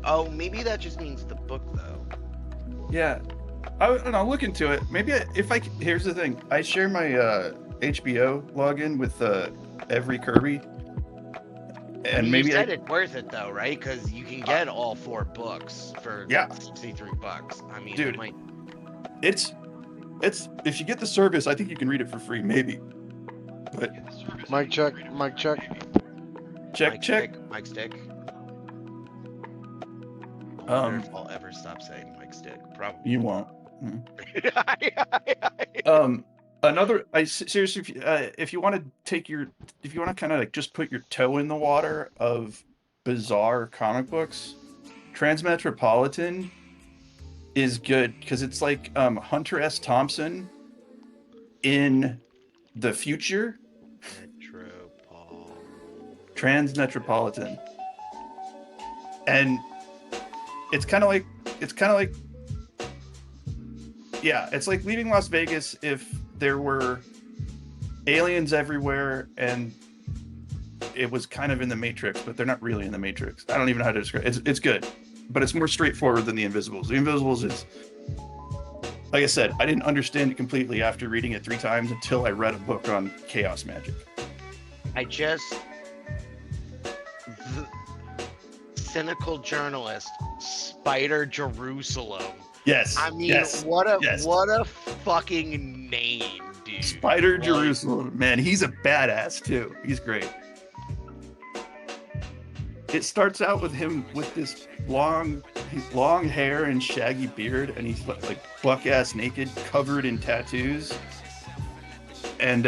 Oh, maybe that just means the book, though. Yeah, I'll look into it. Maybe here's the thing. I share my HBO login with every Kirby, I and mean, you maybe said it's worth it, though, right? Because you can get all 4 books for yeah, 63 bucks. I mean, dude, it might... it's if you get the service, I think you can read it for free, maybe. But Mic check. check. Mike Stick. I wonder if I'll ever stop saying Mike Stick. Probably. You won't. Another. Seriously, if you want to if you want to kind of like just put your toe in the water of bizarre comic books, Transmetropolitan is good because it's like Hunter S. Thompson in the future. Transmetropolitan, and it's kind of like yeah, it's like leaving Las Vegas if there were aliens everywhere and it was kind of in the Matrix, but they're not really in the Matrix. I don't even know how to describe it. It's good, but it's more straightforward than The Invisibles. The Invisibles is, like I said, I didn't understand it completely after reading it 3 times until I read a book on chaos magic. The cynical journalist, Spider Jerusalem. Yes. I mean, yes, what a yes. fucking name, dude. Spider Jerusalem, man, he's a badass too. He's great. It starts out with him with this long hair and shaggy beard, and he's like buck ass naked, covered in tattoos, and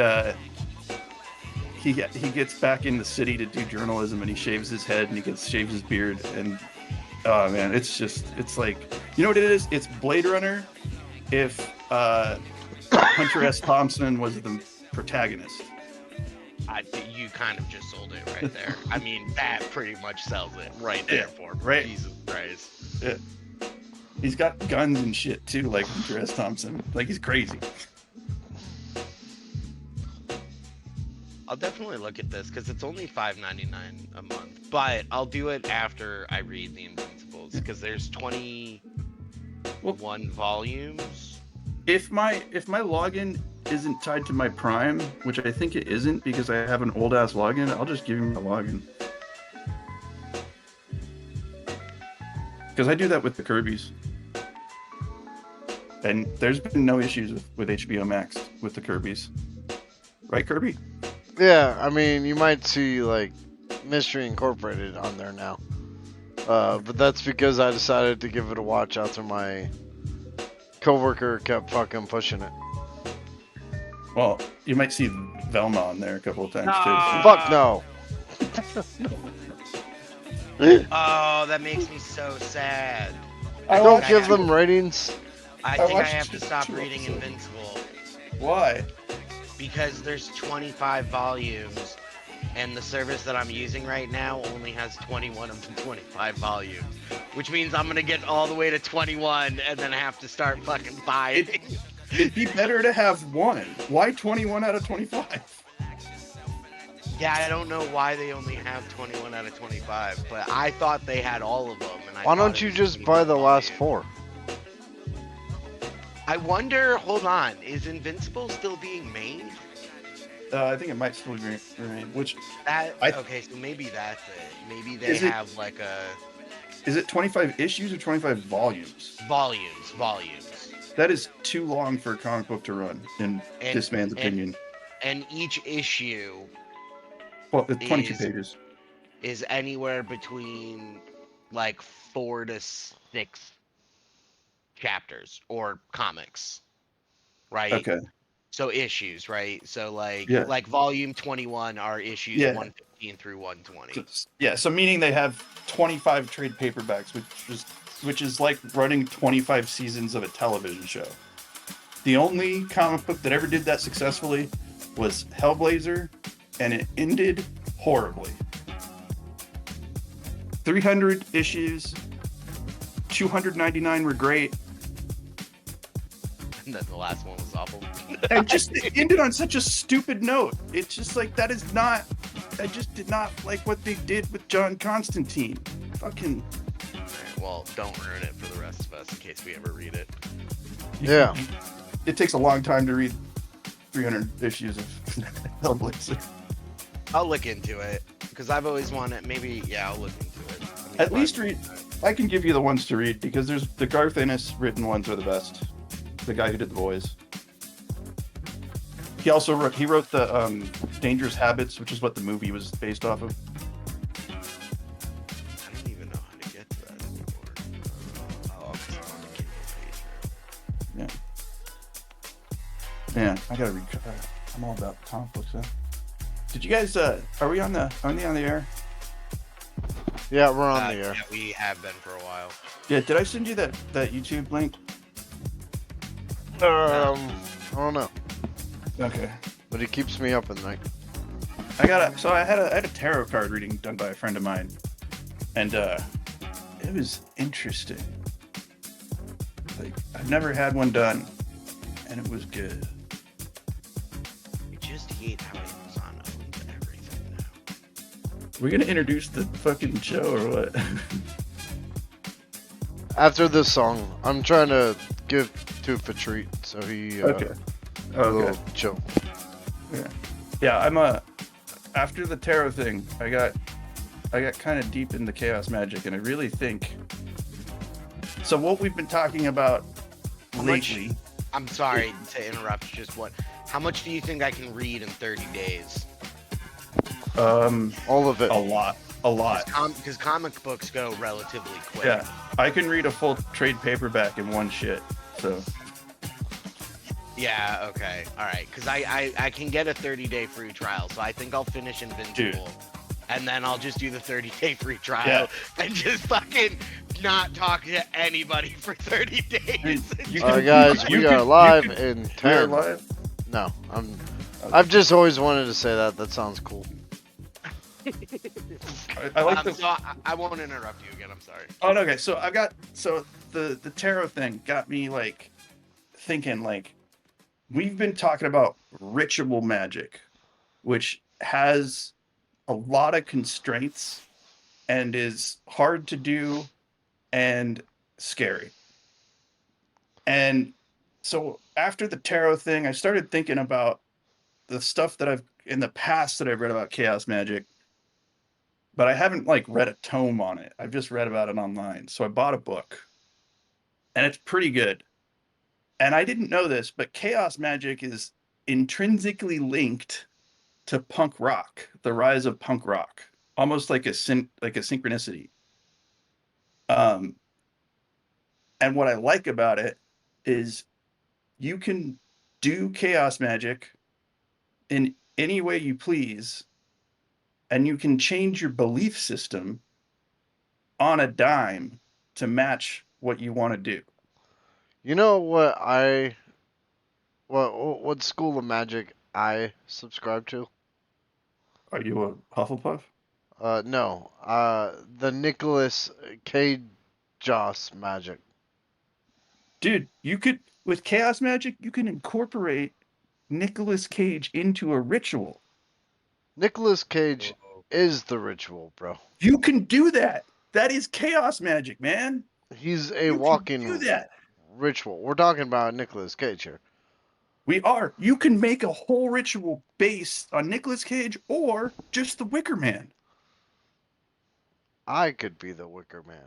he gets back in the city to do journalism, and he shaves his head and he shaves his beard, and oh man, it's like, you know what it is? It's Blade Runner if Hunter S. Thompson was the protagonist. You kind of just sold it right there. I mean, that pretty much sells it right there for me. Right. Jesus Christ. Yeah. He's got guns and shit too, like Hunter S. Thompson. Like, he's crazy. I'll definitely look at this because it's only $5.99 a month, but I'll do it after I read The Invincibles because there's 21 volumes. If my login isn't tied to my Prime, which I think it isn't because I have an old ass login, I'll just give him a login. Because I do that with the Kirby's. And there's been no issues with HBO Max with the Kirby's. Right, Kirby? Yeah, I mean, you might see like Mystery Incorporated on there now. But that's because I decided to give it a watch after my coworker kept fucking pushing it. Well, you might see Velma on there a couple of times too. Fuck no. Oh, that makes me so sad. Don't give them ratings. I think I have to stop reading Invincible. Why? Because there's 25 volumes, and the service that I'm using right now only has 21 of the 25 volumes, which means I'm gonna get all the way to 21 and then have to start fucking buying. It'd be better to have one. Why 21 out of 25? Yeah, I don't know why they only have 21 out of 25, but I thought they had all of them. And why don't you just buy the last 4? I wonder, hold on, is Invincible still being made? I think it might still be remade, which... Okay, so maybe that's it. Maybe they have like a... Is it 25 issues or 25 volumes? Volumes. That is too long for a comic book to run, in this man's opinion. And each issue... Well, it's 22 pages. Is anywhere between like 4 to 6 chapters or comics, right? Okay. So issues, right? So like volume 21 are issues 115 through 120. So meaning they have 25 trade paperbacks, which is like running 25 seasons of a television show. The only comic book that ever did that successfully was Hellblazer, and it ended horribly. 300 issues, 299 were great. And then the last one was awful. And it ended on such a stupid note. It's just like, I just did not like what they did with John Constantine. Fucking... Well, don't ruin it for the rest of us in case we ever read it. Yeah. It takes a long time to read 300 issues of Hellblazer. I'll look into it because I've always wanted. Maybe I'll look into it. I mean, At least read. I can give you the ones to read because there's the Garth Ennis written ones are the best. The guy who did the boys. He also wrote the Dangerous Habits, which is what the movie was based off of. I don't even know how to get to that anymore. Oh, it's on the Kindle page. Yeah, I gotta read. I'm all about comic books. Huh? Did you guys? Are we on the air? Yeah, we're on the air. Yeah, we have been for a while. Yeah. Did I send you that YouTube link? I don't know, Okay. but it keeps me up at night. I had a tarot card reading done by a friend of mine, and it was interesting. Like I've never had one done, and it was good. I just hate how Amazon owns everything now. We're gonna introduce the fucking show or what? After this song, I'm trying to give Tooth a treat, so he Okay. a little chill. Yeah. I'm after the tarot thing, I got kind of deep into chaos magic, and I really think. So what we've been talking about lately. I'm sorry to interrupt. How much do you think I can read in 30 days? All of it. A lot. Because comic books go relatively quick. Yeah, I can read a full trade paperback in one shit. So. Yeah, okay. All right. Because I can get a 30-day free trial. So I think I'll finish Invincible. And then I'll just do the 30-day free trial and just fucking not talk to anybody for 30 days. Guys, we are live in 10. We're live? No, I've just always wanted to say that. That sounds cool. I like the. So I won't interrupt you again. I'm sorry. Oh, okay. So the tarot thing got me like thinking like we've been talking about ritual magic, which has a lot of constraints and is hard to do and scary. And so after the tarot thing, I started thinking about the stuff that I've in the past that I've read about chaos magic, but I haven't like read a tome on it. I've just read about it online. So I bought a book and it's pretty good. And I didn't know this, but chaos magic is intrinsically linked to punk rock, the rise of punk rock, almost like a synchronicity. And what I like about it is you can do chaos magic in any way you please, and you can change your belief system on a dime to match what you want to do. You know what school of magic I subscribe to? Are you a Hufflepuff? No. The Nicolas Cage Joss magic. Dude, you could with chaos magic, you can incorporate Nicolas Cage into a ritual. Nicolas Cage is the ritual, bro. You can do that. That is chaos magic, man. He's a You walking can do that. ritual. We're talking about Nicolas Cage here. We are. You can make a whole ritual based on Nicolas Cage or just the Wicker Man. I could be the Wicker Man.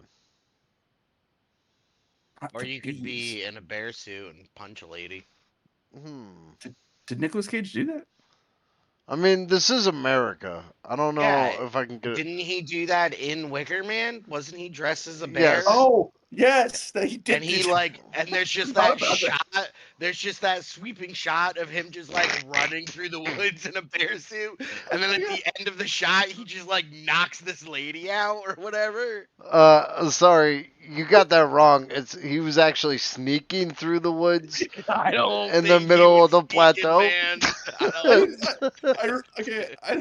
Or you could be in a bear suit and punch a lady. Did Nicolas Cage do that? I mean, this is America. I don't know if I can get it. Didn't he do that in Wicker Man? Wasn't he dressed as a bear? Yes. Oh, yes, that he did. And he and there's just that shot. There's just that sweeping shot of him just like running through the woods in a bear suit, and then at the end of the shot, he just like knocks this lady out or whatever. Sorry, you got that wrong. He was actually sneaking through the woods. I don't in think the middle he of the was plateau. I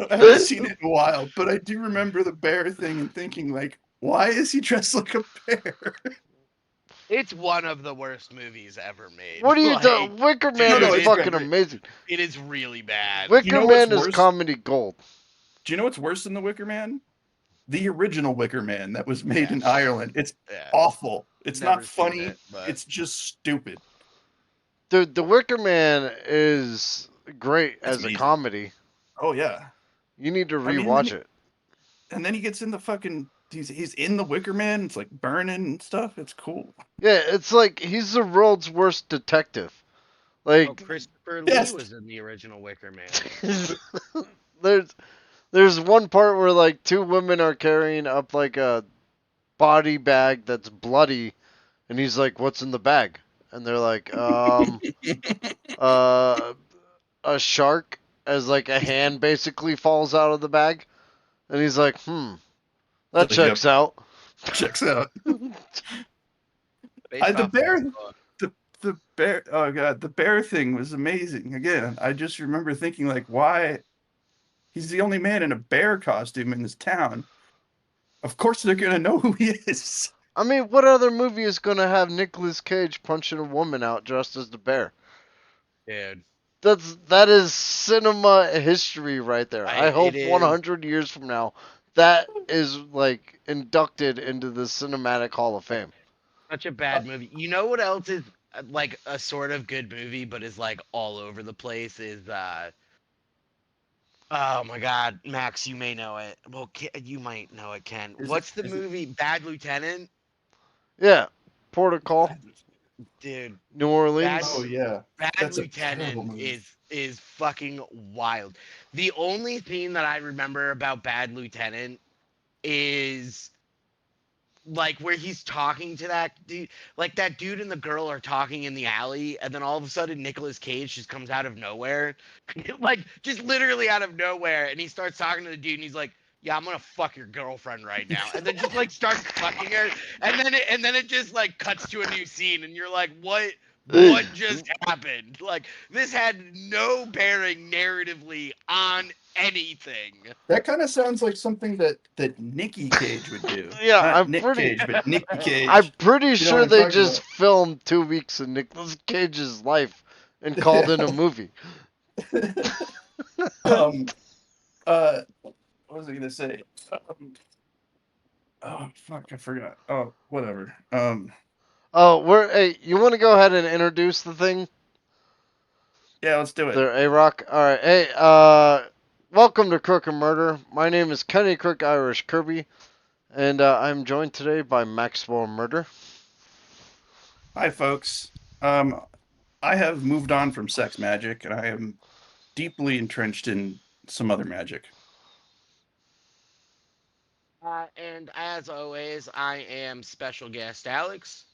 haven't seen it in a while, but I do remember the bear thing and thinking like, why is he dressed like a bear? It's one of the worst movies ever made. What are you doing? Wicker Man is fucking amazing. It is really bad. Wicker Man is comedy gold. Do you know what's worse than the Wicker Man? the original Wicker Man that was made in Yes. Ireland. It's Yeah. awful. It's Never not seen funny. it, but It's just stupid. The Wicker Man is great It's as a amazing. comedy. Oh yeah. You need to I mean, and then rewatch it. he gets in the fucking. He's in the Wicker Man. It's like burning and stuff. It's cool. Yeah, it's like he's the world's worst detective. oh, Like Christopher Lee Yes. was in the original Wicker Man. there's there's one part where like two women are carrying up like a body bag that's bloody, and he's like, "What's in the bag?" And they're like, uh, a shark." As like a hand basically falls out of the bag, and he's like, that So, yep. checks out. Checks out. Based The off of bear. a book. The bear. Oh god, the bear thing was amazing. Again, I just remember thinking like, why? He's the only man in a bear costume in this town. Of course they're gonna know who he is. I mean, what other movie is gonna have Nicolas Cage punching a woman out dressed as the bear? Dude. That is cinema history right there. I It hope is 100 years from now that is like inducted into the Cinematic Hall of Fame. such a bad movie. You know what else is like a sort of good movie, but is like all over the place? Is oh my God, Max, you may know it. Well, you might know it, Ken. Is it? What's the Is it? movie? Bad Lieutenant, Yeah, Port of Call, dude. New Bad Oh Orleans. yeah, Bad that's a terrible Lieutenant movie. is fucking wild. The only thing that I remember about Bad Lieutenant is like where he's talking to that dude, like that dude and the girl are talking in the alley, and then all of a sudden Nicolas Cage just comes out of nowhere, like just literally out of nowhere, and he starts talking to the dude, and he's like, "Yeah, I'm gonna fuck your girlfriend right now," and then just like starts fucking her, and then it just like cuts to a new scene, and you're like, What just happened? Like this had no bearing narratively on anything. That kind of sounds like something that Nicky Cage would do. Yeah, Not Nick Cage, but Nicky I'm Cage. pretty You know what sure I'm they talking just about? filmed 2 weeks of Nicolas Cage's life and called in a movie. um. What was I gonna say? Oh fuck, I forgot. Oh, whatever. Oh, hey, you want to go ahead and introduce the thing? Yeah, let's do it. There, A-Rock. All right, hey, welcome to Crook and Murder. My name is Kenny Crook Irish Kirby, and I'm joined today by Maxwell Murder. Hi, folks. I have moved on from sex magic, and I am deeply entrenched in some other magic. And as always, I am special guest Alex,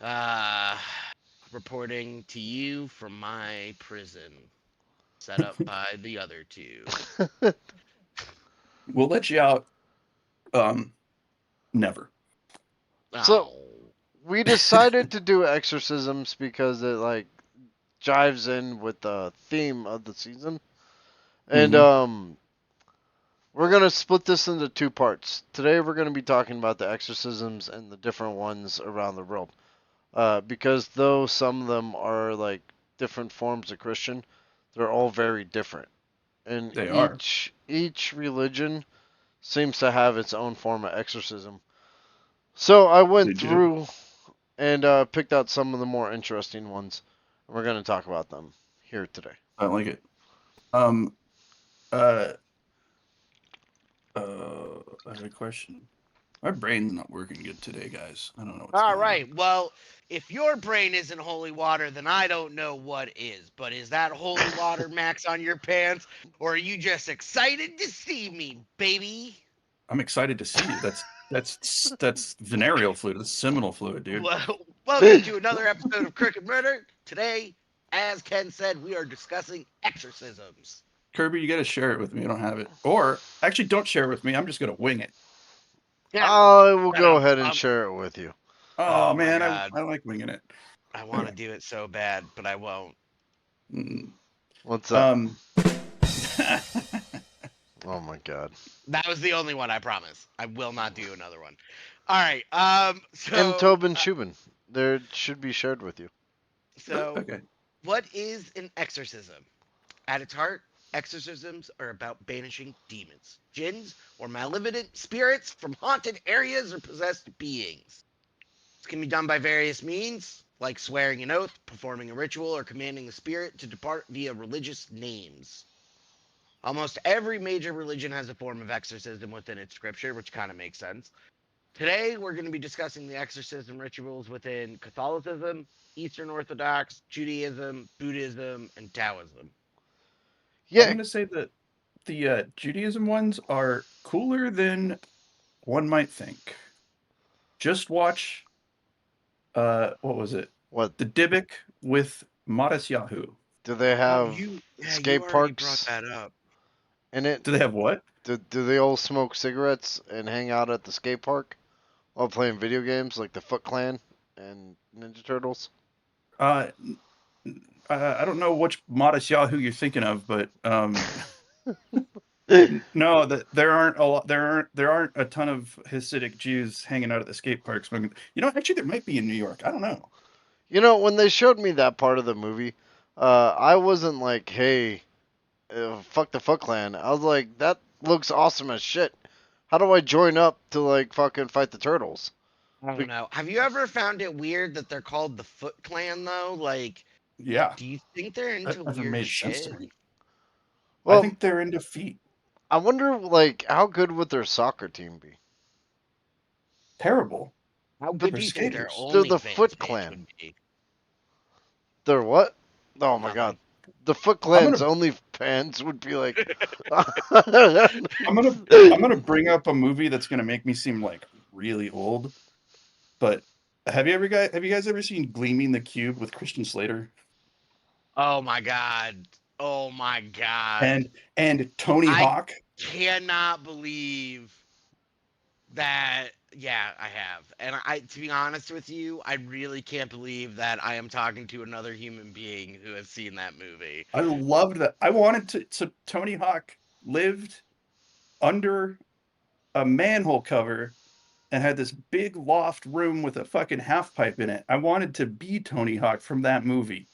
uh, reporting to you from my prison, set up by the other two. We'll let you out. Never. So Oh. we decided to do exorcisms because it like jives in with the theme of the season, and Mm-hmm. we're gonna split this into 2 parts. Today we're gonna be talking about the exorcisms and the different ones around the world. Because though some of them are like different forms of Christian, they're all very different, and They are. each religion seems to have its own form of exorcism. So I went They do. through and picked out some of the more interesting ones, and we're going to talk about them here today. I like it. Um. Uh. I have a question. My brain's not working good today, guys. I don't know what's All going on. right. Well, if your brain isn't holy water, then I don't know what is. But is that holy water, Max, on your pants, or are you just excited to see me, baby? I'm excited to see you. That's venereal fluid. That's seminal fluid, dude. Well, welcome to another episode of Crook and Murder. Today, as Ken said, we are discussing exorcisms. Kirby, you got to share it with me. I don't have it. Or actually, don't share it with me. I'm just gonna wing it. Yeah. I will go um, ahead and um, share it with you. Oh oh my man, God, I like winging it. I want to Okay. do it so bad, but I won't. Mm. What's up? Um. Oh my god. That was the only one. I promise. I will not do another one. All right. And So, Tobin Shubin. There should be shared with you. so Okay. what is an exorcism? At its heart, Exorcisms are about banishing demons, jinns, or malevolent spirits from haunted areas or possessed beings. This can be done by various means, like swearing an oath, performing a ritual, or commanding the spirit to depart via religious names. Almost every major religion has a form of exorcism within its scripture, which kind of makes sense. Today, we're going to be discussing the exorcism rituals within Catholicism, Eastern Orthodox, Judaism, Buddhism, and Taoism. I'm Yeah. gonna say that the Judaism ones are cooler than one might think. Just watch what was it? What The Dybbuk with Modest Yahoo. do they Oh, have? you Skate already brought parks that up. in it? Do they have what? Do they all smoke cigarettes and hang out at the skate park while playing video games like the Foot Clan and Ninja Turtles? Uh, I don't know which Modest Yahoo you're thinking of, but no, that there aren't a lot. There aren't a ton of Hasidic Jews hanging out at the skate parks. Actually, there might be in New York. I don't know. You know, when they showed me that part of the movie, I wasn't like, "Hey, fuck the Foot Clan." I was like, "That looks awesome as shit. How do I join up to like fucking fight the turtles?" I don't know. Have you ever found it weird that they're called the Foot Clan though? Like, Yeah, do you think they're that into never weird made sense to shit? me. I Well, think they're into feet. I wonder like how good would their soccer team be? Terrible. How They're good do you think their skaters. They're the OnlyFans Foot page Clan. would be? They're what? Oh my god. Nothing. The Foot I'm Clan's gonna only fans would be like I'm gonna I'm gonna bring up a movie that's gonna make me seem like really old. But have you guys ever seen Gleaming the Cube with Christian Slater Oh my god. Oh my god. and Tony I Hawk? cannot believe that. Yeah, I have. And I to be honest with you, I really can't believe that I am talking to another human being who has seen that movie. I loved that. I wanted to Tony Hawk lived under a manhole cover and had this big loft room with a fucking half pipe in it. I wanted to be Tony Hawk from that movie.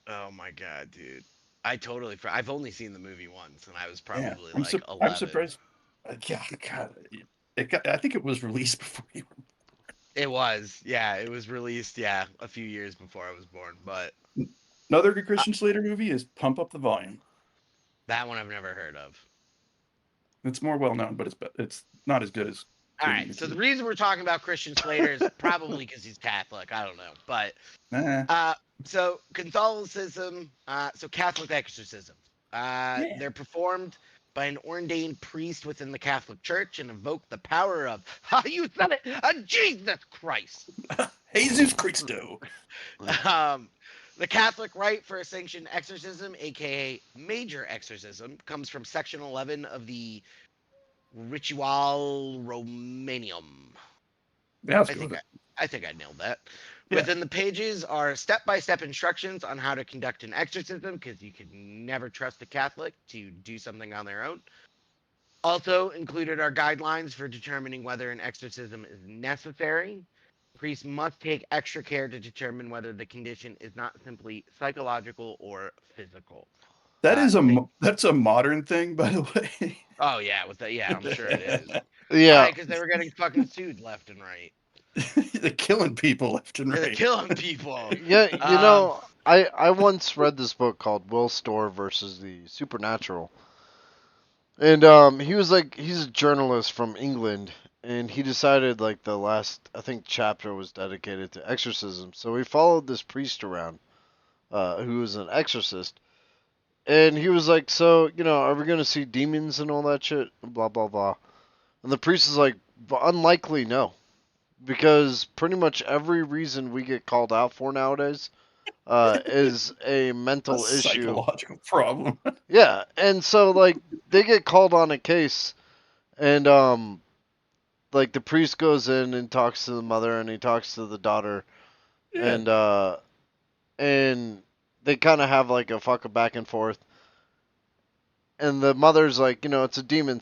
Oh my god, dude. I've only seen the movie once and I was Yeah, probably I'm like I'm 11. surprised. Yeah, God, I think it was released before you. It was. Yeah, it was released a few years before I was born, but Another good uh, Christian Slater movie is Pump Up the Volume. that one I've never heard of. It's more well known, but it's not as good as All Gleaming right. the So the Cube. reason we're talking about Christian Slater is probably because he's Catholic. I don't know, but Nah, uh, so Catholicism, so Catholic exorcism, yeah. they're performed by an ordained priest within the Catholic Church and evoke the power of, how you said it, Jesus Christ. Jesus Christo. Um, the Catholic rite for a sanctioned exorcism, aka major exorcism, comes from section 11 of the Ritual Romanium. Yeah, let's I go think with I, it. I think I nailed that. Yeah, Within the pages are step-by-step instructions on how to conduct an exorcism, because you can never trust a Catholic to do something on their own. Also included are guidelines for determining whether an exorcism is necessary. Priests must take extra care to determine whether the condition is not simply psychological or physical. Thing. that's a modern thing, by the way. Oh yeah, with that, yeah, I'm sure it is. yeah. Why? Because they were getting fucking sued left and right. They're killing people left and They're right. killing people. Yeah, you Um, know, I once read this book called Will Storr versus the Supernatural. And he was like he's a journalist from England and he decided like the last I think chapter was dedicated to exorcism. So he followed this priest around who was an exorcist. And he was like, "So, you know, are we going to see demons and all that shit?" Blah blah blah. And the priest is like, "Unlikely, no." Because pretty much every reason we get called out for nowadays is a A mental issue. psychological problem. Yeah, and so like they get called on a case, and like the priest goes in and talks to the mother, and he talks to the daughter, Yeah, and they kind of have like a fuck back and forth, and the mother's like, you know, it's a demon,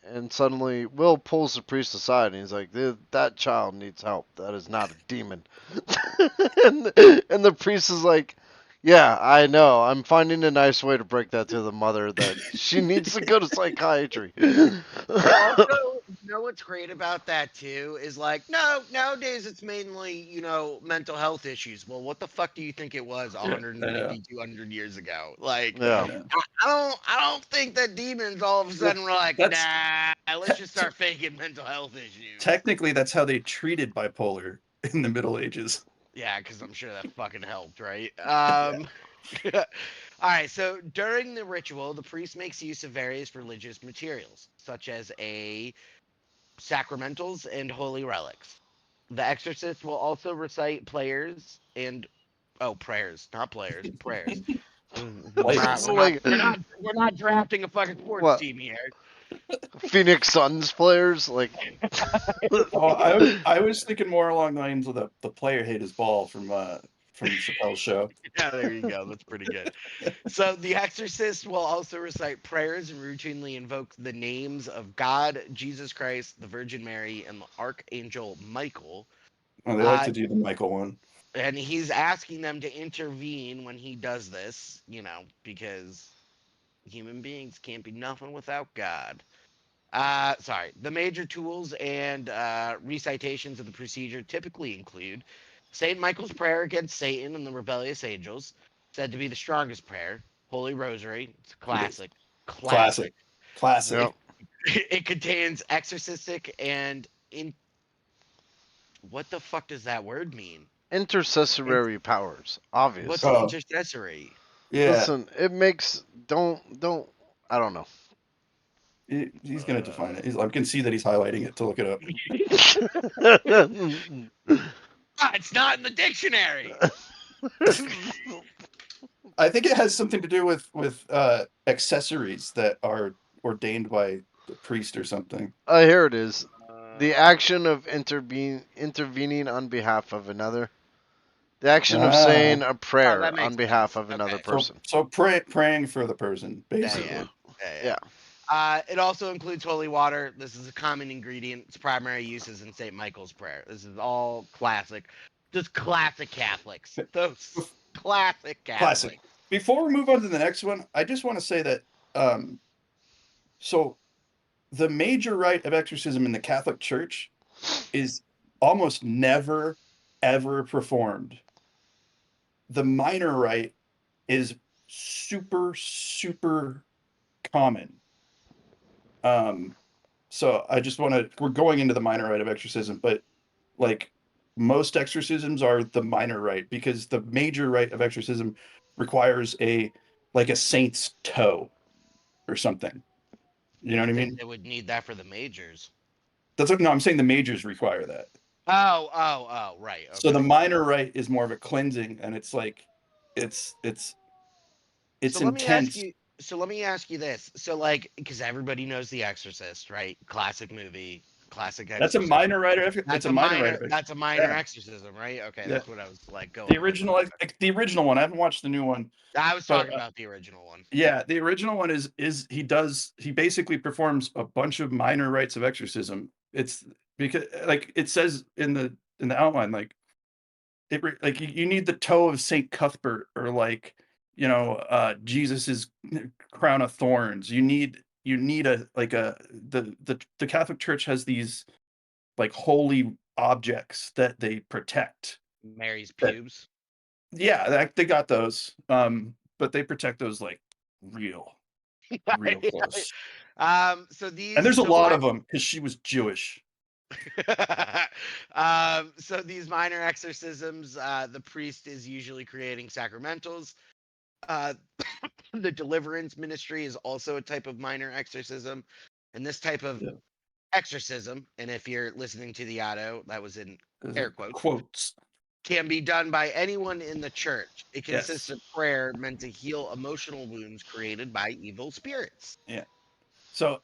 and suddenly Will pulls the priest aside, and he's like, that child needs help. That is not a demon, and the priest is like, Yeah, I know. I'm finding a nice way to break that to the mother that she needs to go to psychiatry. Also, you know what's great about that too is like, no, nowadays it's mainly, mental health issues. Well, what the fuck do you think it was I know. 150, 200 years ago? Like, Yeah. I know. I don't think that demons all of a Well, sudden were like, that's nah, te- let's just te- start faking mental health issues. technically that's how they treated bipolar in the Middle Ages. Yeah, because I'm sure that fucking helped, right? Yeah. All right, so during the ritual, the priest makes use of various religious materials, such as sacramentals and holy relics. The exorcist will also recite prayers, not players, prayers. We're not, Players. we're not, Like we're not, we're not drafting a fucking sports what? team here. Phoenix Suns players? Like Oh, I was thinking more along the lines of the player hate his ball from Chappelle's show. Yeah, there you go. That's pretty good. So the exorcist will also recite prayers and routinely invoke the names of God, Jesus Christ, the Virgin Mary, and the Archangel Michael. Oh, they like Uh, to do the Michael one. and he's asking them to intervene when he does this, because human beings can't be nothing without God. Sorry. The major tools and recitations of the procedure typically include St. Michael's prayer against Satan and the rebellious angels, said to be the strongest prayer. Holy Rosary, it's a It is classic. classic, Classic. yeah. classic. It contains exorcistic and in. What the fuck does that word mean? Intercessory powers, What's obviously. Oh intercessory? yeah, Listen, it makes don't I don't know. he's gonna define it. I can see that he's highlighting it to look it up. It's not in the dictionary. I think it has something to do with accessories that are ordained by the priest or something. Here it is. The Uh, action of intervening on behalf of another. The action of Ah, saying a oh, prayer that on makes behalf sense. of another Okay. person. so praying for the person, Yeah, yeah, basically. yeah, yeah. Yeah. It also includes holy water. This is a common ingredient. Its primary use is in St. Michael's prayer. This is all classic, just classic Catholics. Those classic Classic. Catholics. Before we move on to the next one, I just want to say that um, so the major rite of exorcism in the Catholic Church is almost never ever performed. The minor rite is super common. Um, so I just want to we're going into the minor rite of exorcism, but like most exorcisms are the minor rite because the major rite of exorcism requires a saint's toe or something. You know I what I think mean? they would need that for the majors. That's no, I'm saying the majors require that. Oh, right. So the Okay. minor rite is more of a cleansing, and it's like it's it's So it's let me ask intense. you. So let me ask you this. So like, because everybody knows The Exorcist, right? Classic movie, classic That's a exorcism. minor rite. It's a minor rite. That's a minor Yeah, exorcism, right? Okay, yeah. that's what I was like The going with. original, the original one. I haven't watched the new one, I was but talking about the original one. yeah, the original one is he basically performs a bunch of minor rites of exorcism. It's because like it says in the outline, like like you need the toe of Saint Cuthbert or like Jesus's crown of thorns. You need a like a the Catholic Church has these like holy objects that they protect. Mary's That pubes. yeah, they got those. But they protect those like real real close. So And these there's a so lot my of them because she was Jewish. so these minor exorcisms, the priest is usually creating sacramentals. Uh, the deliverance ministry is also a type of minor exorcism, and this type of Yeah. exorcism, and if you're listening to the audio, that was in There's air a quotes, quotes. can be done by anyone in the church. It consists Yes. of prayer meant to heal emotional wounds created by evil spirits. Yeah. So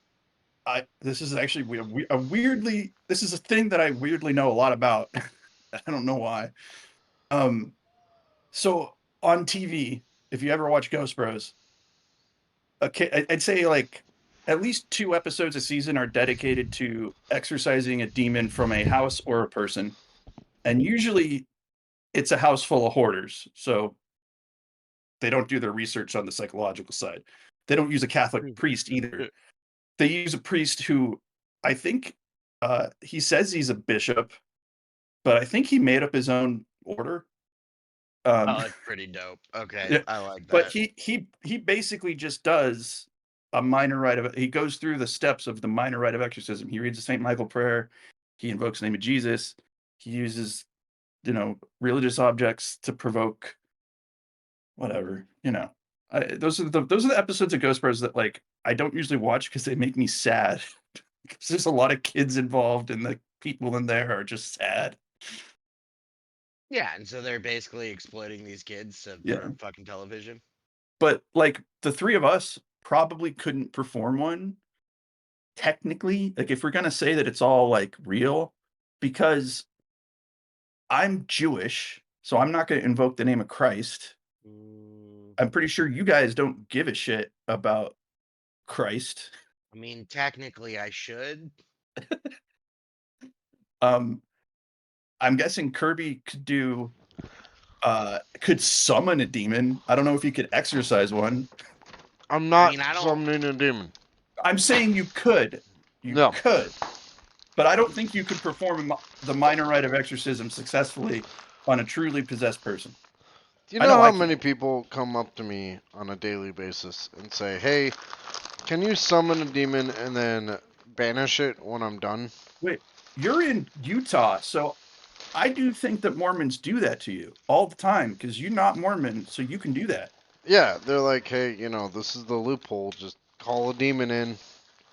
I this is actually a weirdly this is a thing that I weirdly know a lot about. I don't know why. Um, so on TV, if you ever watch Ghost Bros, okay, I'd say like at least 2 episodes a season are dedicated to exorcising a demon from a house or a person, and usually it's a house full of hoarders. So they don't do their research on the psychological side. They don't use a Catholic priest either. They use a priest who I think he says he's a bishop, but I think he made up his own order. Oh, Um, that's pretty dope. Okay, yeah, I like but that. he basically just does a minor rite of. He goes through the steps of the minor rite of exorcism. He reads the Saint Michael prayer. He invokes the name of Jesus. He uses religious objects to provoke whatever. Those are the episodes of Ghost Bros that like I don't usually watch because they make me sad. Because there's a lot of kids involved and the people in there are just sad. Yeah, and so they're basically exploiting these kids Yeah. for fucking television. But like the three of us probably couldn't perform one technically. Like if we're gonna say that it's all like real, because I'm Jewish, so I'm not gonna invoke the name of Christ. I'm pretty sure you guys don't give a shit about Christ. I mean, technically, I should. Um, I'm guessing Kirby could summon a demon. I don't know if he could exorcise one. I'm I not mean, I don't. summoning a demon. I'm saying you could. You No. could. But I don't think you could perform the minor rite of exorcism successfully on a truly possessed person. Do you I know know I how can't. many people come up to me on a daily basis and say, "Hey, can you summon a demon and then banish it when I'm done?" Wait, you're in Utah, so I do think that Mormons do that to you all the time because you're not Mormon, so you can do that. Yeah, they're like, "Hey, this is the loophole. Just call a demon in,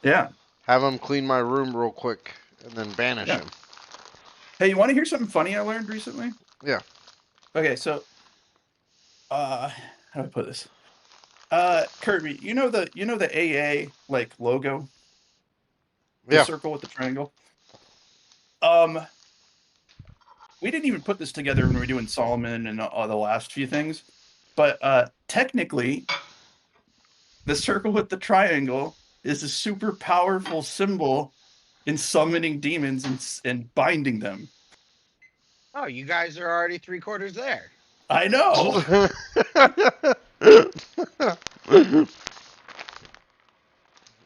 Yeah, have him clean my room real quick, and then banish yeah. him." Hey, you want to hear something funny I learned recently? Yeah. Okay, so how do I put this? Kirby, you know the AA like logo, the Yeah. circle with the triangle. Um, we didn't even put this together when we were doing Solomon and the last few things, but technically, the circle with the triangle is a super powerful symbol in summoning demons and binding them. Oh, you guys are already 3/4 there. I know,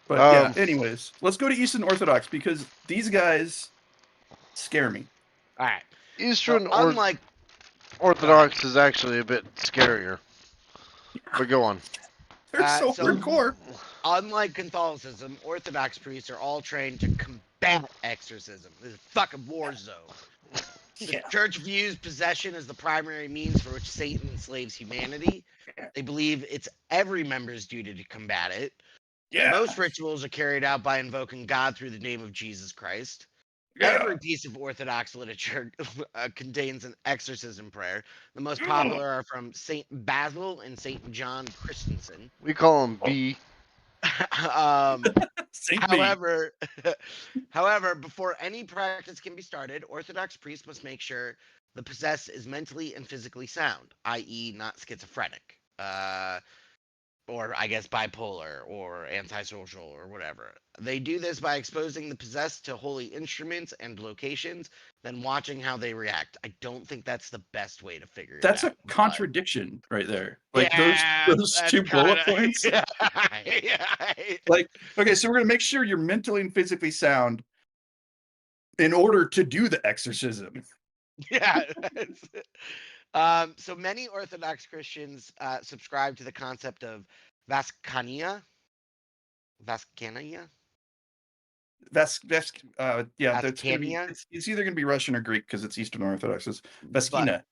but yeah. um, Anyways, let's go to Eastern Orthodox because these guys scare me. All right. So, Eastern or unlike. Go ahead. Orthodox is actually a bit scarier. But go on. They're so So, hardcore. unlike Catholicism, Orthodox priests are all trained to combat exorcism. This is a fucking war zone. The Yeah, church views possession as the primary means for which Satan enslaves humanity. They believe it's every member's duty to combat it. yeah, Most rituals are carried out by invoking God through the name of Jesus Christ. yeah. Every piece of Orthodox literature contains an exorcism prayer. The most popular are from Saint Basil and Saint John Christensen. We call him Oh, B. um, Saint B. however, however, before any practice can be started, Orthodox priests must make sure the possessed is mentally and physically sound, i.e., not schizophrenic. Or I guess bipolar or antisocial or whatever. They do this by exposing the possessed to holy instruments and locations, then watching how they react. I don't think that's the best way to figure it That's a out, but contradiction right there. Like those yeah, those that's two kind bullet of points. yeah, Like, okay, so we're gonna make sure you're mentally and physically sound in order to do the exorcism. yeah. So many Orthodox Christians subscribe to the concept of Vaskania. Vaskania? That's yeah, that's gonna be Vaskania? it's either gonna be Russian or Greek because it's Eastern Orthodox. It's But Veskina.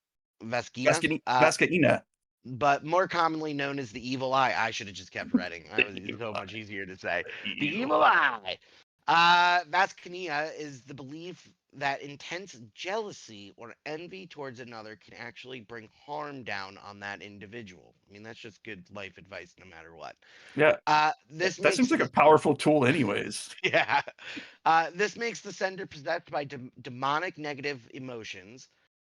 Vaskina? Vaskina. But more commonly known as the evil eye. I should have just kept reading. That was so much easier to say. The Evil. evil eye. Vaskania is the belief that intense jealousy or envy towards another can actually bring harm down on that individual. I mean, that's just good life advice no matter what. Yeah, This that seems makes like a powerful tool anyways. yeah. This makes the sender possessed by demonic negative emotions.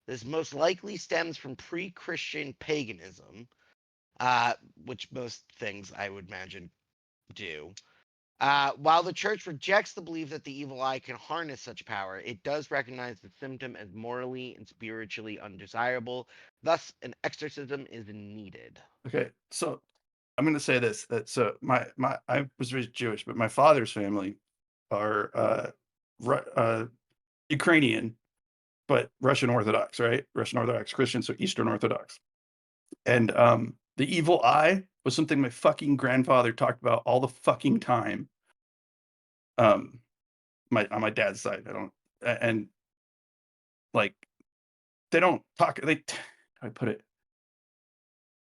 This most likely stems from pre-Christian paganism, which most things I would imagine do. While the church rejects the belief that the evil eye can harness such power, it does recognize the symptom as morally and spiritually undesirable. Thus, an exorcism is needed. Okay, so I'm going to say this: that so my I was raised Jewish, but my father's family are Ukrainian, but Russian Orthodox, right? Russian Orthodox Christian, so Eastern Orthodox. And the evil eye was something my fucking grandfather talked about all the fucking time. On my dad's side, I don't, and like they don't talk. How do I put it?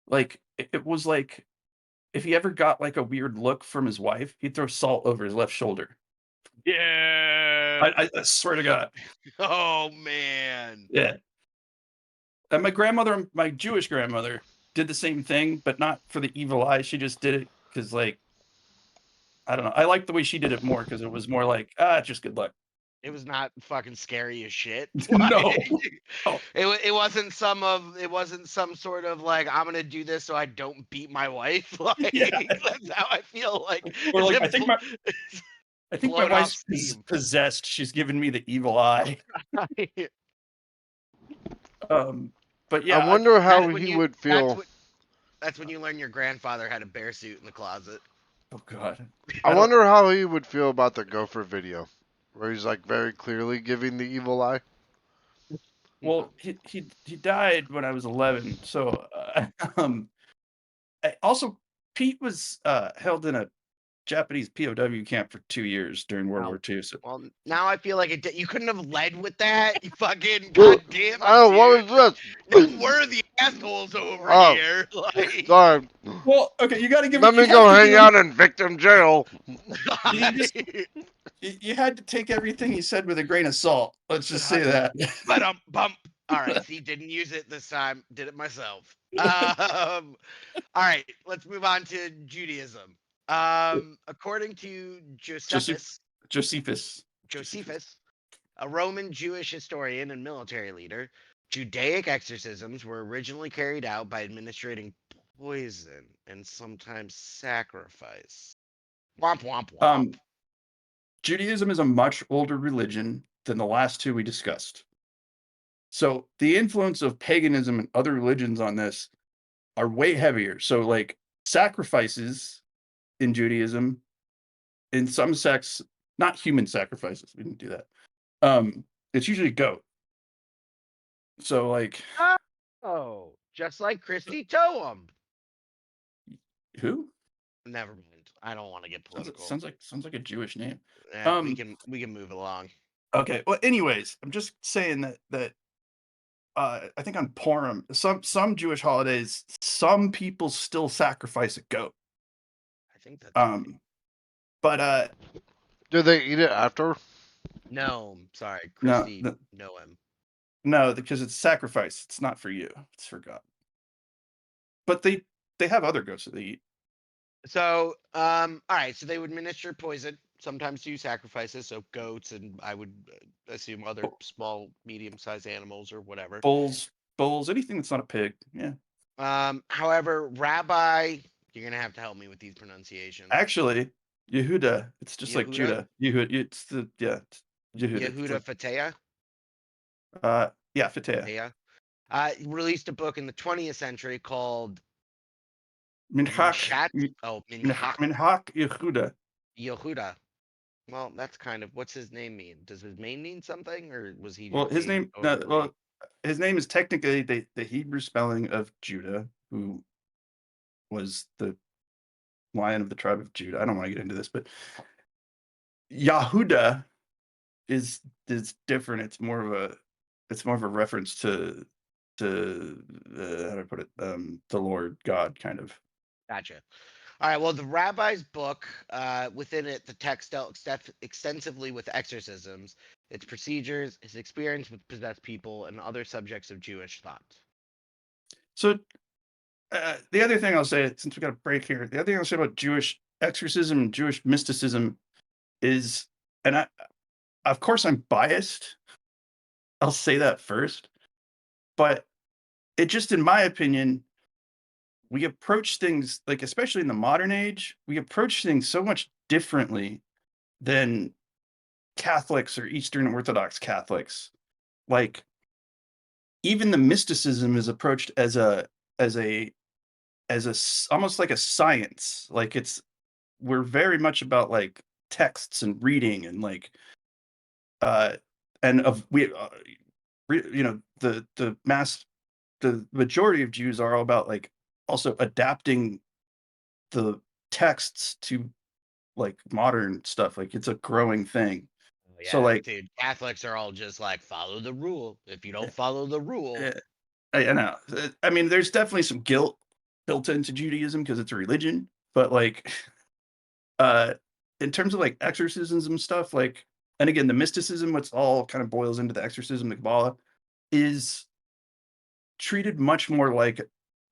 Like it was like if he ever got like a weird look from his wife, he'd throw salt over his left shoulder. Yeah. I swear to God. Oh man. Yeah. And my Jewish grandmother, did the same thing, but not for the evil eye. She just did it because, like, I don't know. I like the way she did it more because it was more like, just good luck. It was not fucking scary as shit. No. Oh. It wasn't some sort of like I'm gonna do this so I don't beat my wife. Like Yeah. that's how I feel like. Or like, it's I think my blown off wife's steam. possessed. She's giving me the evil eye. But yeah, I wonder how That's when he you- would That's, feel. that's when you learn your grandfather had a bear suit in the closet. oh God. I don't- wonder how he would feel about the gopher video, where he's like very clearly giving the evil eye. Well, he died when I was 11. So, also Pete was held in a Japanese POW camp for 2 years during World Wow. War II. So Well, now I feel like you couldn't have led with that. You fucking Well, goddamn. Oh, what was this? No worthy assholes over Oh, here. Like, Sorry. well, okay, you got to give Let it. me go hang out in victim jail. You had to take everything he said with a grain of salt. Let's just say that. But bump. All right, see, didn't use it this time. Did it myself. All right, let's move on to Judaism. According to Josephus. Josephus, a Roman Jewish historian and military leader, Judaic exorcisms were originally carried out by administering poison and sometimes sacrifice. Womp womp womp. Judaism is a much older religion than the last two we discussed. So the influence of paganism and other religions on this are way heavier. So like sacrifices in Judaism, in some sects, not human sacrifices. We didn't do that. It's usually goat. So like Oh, just like Christy Toem. who? Never mind. I don't want to get political. Sounds like a Jewish name. We can move along. Okay. Well, anyways, I'm just saying that I think on Purim, some Jewish holidays, some people still sacrifice a goat. I think that's But Do they eat it after? no. Sorry, No, Christy. no. Know him. No, because it's sacrifice. It's not for you. It's for God. But they have other goats that they eat. So, all right. So they would minister poison, sometimes do sacrifices. So goats, and I would assume other small, medium-sized animals or whatever. Bulls, anything that's not a pig. Yeah. However, Rabbi, you're gonna have to help me with these pronunciations. Actually, Yehuda, it's just like Yehuda? Judah. Yehuda, it's Yehuda. Yehuda Fatea. Yeah, Fatea. Fatea. Released a book in the 20th century called Minchak. Minchak Minchak Yehuda. Yehuda. Well, that's kind of what's his name mean? Does his name mean something, or was he? Well, just his being name. overly- Well, his name is technically the Hebrew spelling of Judah, who was the lion of the tribe of Judah. I don't want to get into this, but Yahuda is different. It's more of a reference to how do I put it? The Lord God, kind of. Gotcha. All right. Well, the rabbi's book, within it, the text dealt extensively with exorcisms, its procedures, his experience with possessed people, and other subjects of Jewish thought. So the other thing I'll say, since we got a break here, the other thing I'll say about Jewish exorcism and Jewish mysticism is, and of course I'm biased. I'll say that first, but it just, in my opinion, we approach things, like especially in the modern age, we approach things so much differently than Catholics or Eastern Orthodox Catholics. Like, even the mysticism is approached as a almost like a science. Like, we're very much about like texts and reading and like uh and of we you know the majority of Jews are all about like also adapting the texts to like modern stuff. Like, it's a growing thing. Oh, So yeah, like dude. Catholics are all just like follow the rule. If you don't follow the rule, eh, I know. I mean, there's definitely some guilt built into Judaism because it's a religion, but like uh in terms of like exorcisms and stuff, like, and again, the mysticism, what's all kind of boils into the exorcism, the Kabbalah, is treated much more like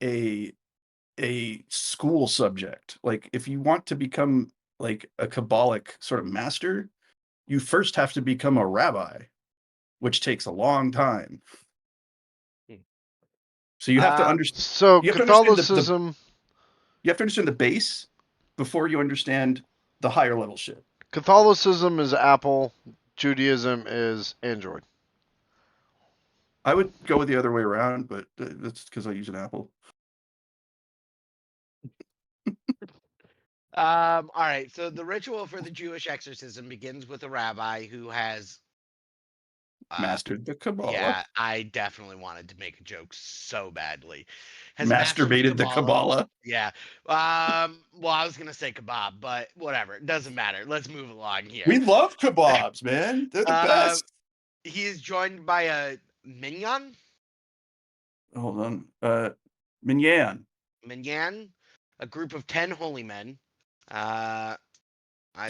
a school subject. Like, if you want to become like a Kabbalic sort of master, you first have to become a rabbi, which takes a long time. Hmm. So you have to understand. So You have to understand the Catholicism, you have to understand the base before you understand the higher level shit. Catholicism is Apple, Judaism is Android. I would go with the other way around, but that's because I use an Apple. all right. So the ritual for the Jewish exorcism begins with a rabbi who has uh Mastered the Kabbalah. yeah, I definitely wanted to make a joke so badly. Has mastered the Masturbated the Kabbalah. Kabbalah. Yeah. Well, I was gonna say kebab, but whatever. It doesn't matter. Let's move along here. We love kebabs, man. They're the Um, best. he is joined by a minyan, Hold on. Minyan. minyan, a group of 10 holy men. Uh, I wouldn't.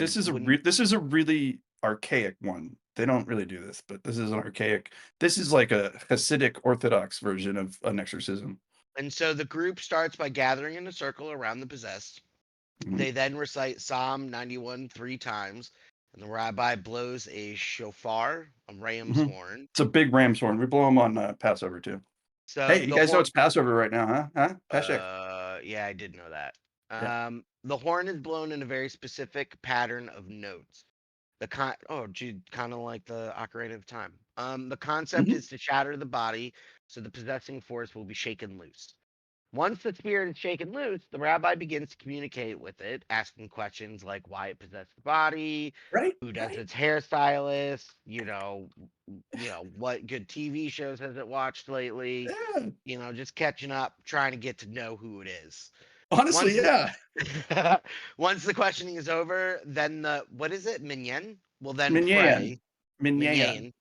This is a really archaic one. They don't really do this, but this is an archaic. This is like a Hasidic Orthodox version of an exorcism. And so the group starts by gathering in a circle around the possessed. Mhm. They then recite Psalm 91 3 times, and the rabbi blows a shofar, a ram's Mhm. horn. It's a big ram's horn. We blow them on Passover too. So Hey, you the guys know horn. it's Passover right now, huh? Huh? Pashek. Yeah, I did know that. Yeah. The horn is blown in a very specific pattern of notes. Gee, kind of like the Ocarina of Time. The concept Mhm. is to shatter the body, so the possessing force will be shaken loose. Once the spirit is shaken loose, the rabbi begins to communicate with it, asking questions like why it possessed the body, Right. who does Right. its hairstylist, what good TV shows has it watched lately, Yeah. just catching up, trying to get to know who it is. Honestly, Once yeah. once the questioning is over, then what is it, minyan? Will then Minyan. pray, Minyan. minyan.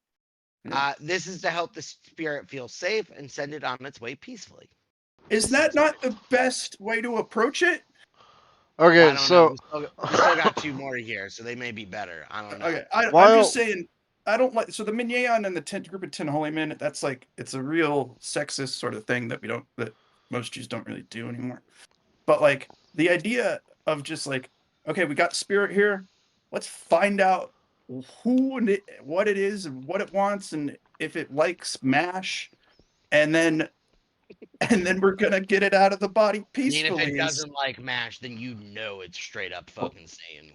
Yeah. This is to help the spirit feel safe and send it on its way peacefully. Is that not the best way to approach it? Well, I Okay, don't know. so We still got two more here, so they may be better. I don't know. Okay, I'm just while saying. I don't like so the Minyan and the group of 10 holy men. That's like it's a real sexist sort of thing that most Jews don't really do anymore. But like the idea of just like, okay, we got spirit here. Let's find out who and what it is and what it wants and if it likes mash, and then we're gonna get it out of the body I mean, if it peacefully. And doesn't like MASH, then it's straight up fucking saying.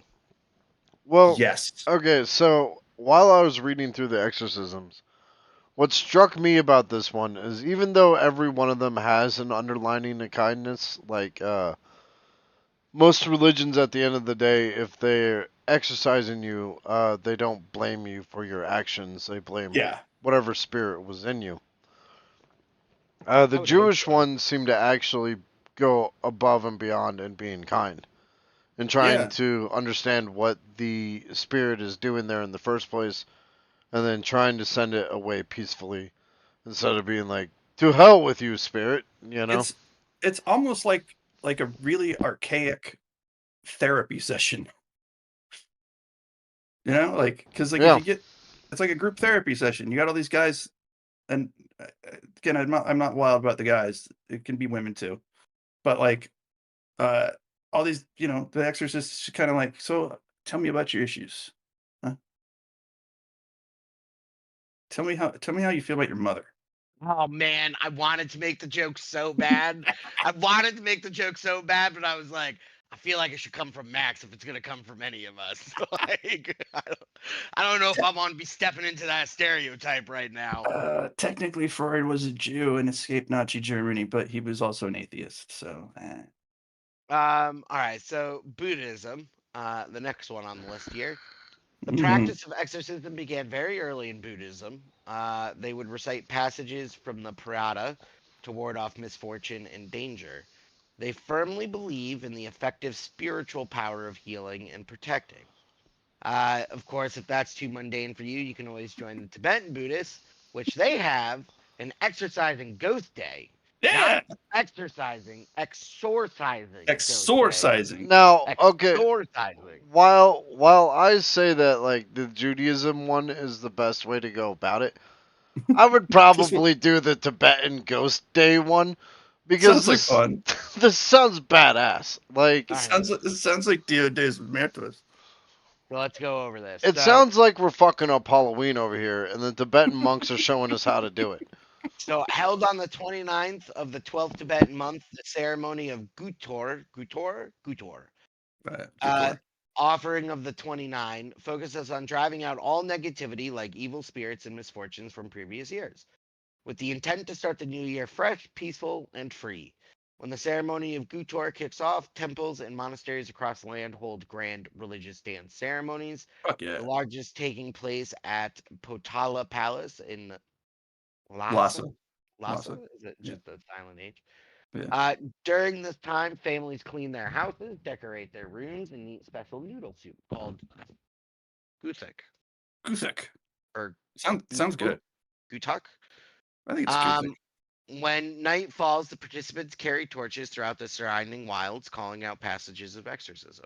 well yes, okay, so while I was reading through the exorcisms, what struck me about this one is even though every one of them has an underlining of kindness, like most religions at the end of the day, if they're exercising you, they don't blame you for your actions. They blame yeah, whatever spirit was in you. The I would hope Jewish so. ones seem to actually go above and beyond in being kind and trying yeah. to understand what the spirit is doing there in the first place, and then trying to send it away peacefully instead of being like, "To hell with you, spirit," you know? It's almost like a really archaic therapy session, like because like if Yeah. you get it's like a group therapy session. You got all these guys, and again, I'm not wild about the guys. It can be women too, but like uh all these, the exorcists kind of like, so tell me about your issues. Huh? Tell me how you feel about your mother. Oh man, I wanted to make the joke so bad. I wanted to make the joke so bad, but I was like, I feel like it should come from Max if it's gonna come from any of us. Like, I don't know if I want to be stepping into that stereotype right now. Technically, Freud was a Jew and escaped Nazi Germany, but he was also an atheist. So, All right. So Buddhism, the next one on the list here. The Mhm. practice of exorcism began very early in Buddhism. They would recite passages from the Purata to ward off misfortune and danger. They firmly believe in the effective spiritual power of healing and protecting. Of course, if that's too mundane for you, you can always join the Tibetan Buddhists, which they have an exercising ghost day. Not Yeah, exorcising ghost day. exorcising. Now, okay, Exorcising. while I say that like the Judaism one is the best way to go about it, I would Just probably do the Tibetan Ghost Day one because sounds like this fun. this sounds badass. Like It All right. sounds like Dia de Muertos. So let's go over this. it So, sounds like we're fucking up Halloween over here, and the Tibetan monks are showing us how to do it. held on the 29th of the 12th Tibetan month, the ceremony of Gutor, Good uh, door. offering of the 29, focuses on driving out all negativity like evil spirits and misfortunes from previous years, with the intent to start the new year fresh, peaceful, and free. When the ceremony of Gutor kicks off, temples and monasteries across the land hold grand religious dance ceremonies, Fuck the yeah. largest taking place at Potala Palace in Lhasa. Lhasa. Lhasa? Lhasa. Is it Yeah. just the silent H? Yeah. During this time, families clean their houses, decorate their rooms, and eat special noodle soup called gusek Guthik. or Sounds gutuk. good. Gutuk. I think it's Guthik. Um, when night falls, the participants carry torches throughout the surrounding wilds, calling out passages of exorcism.